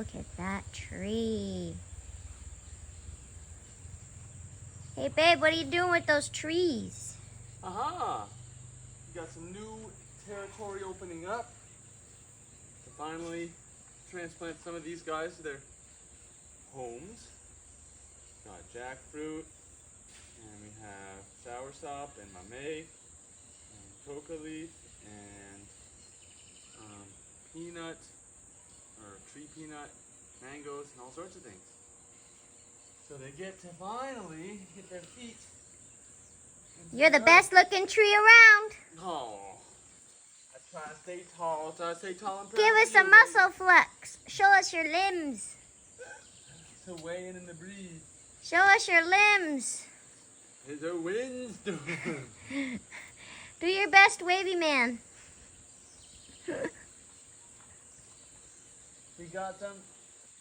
look at that tree. Hey, babe, what are you doing with those trees? Aha! We got some new territory opening up to finally transplant some of these guys to their homes. Got jackfruit, and we have soursop and mamey, and coca leaf, and peanut, or tree peanut, mangoes, and all sorts of things. So they get to finally get their feet. You're the best looking tree around. Oh, I try to stay tall, and proud. Give us a muscle flex. Show us your limbs. To weigh in the breeze. Show us your limbs. It's a windstorm. Do your best, wavy man. We got some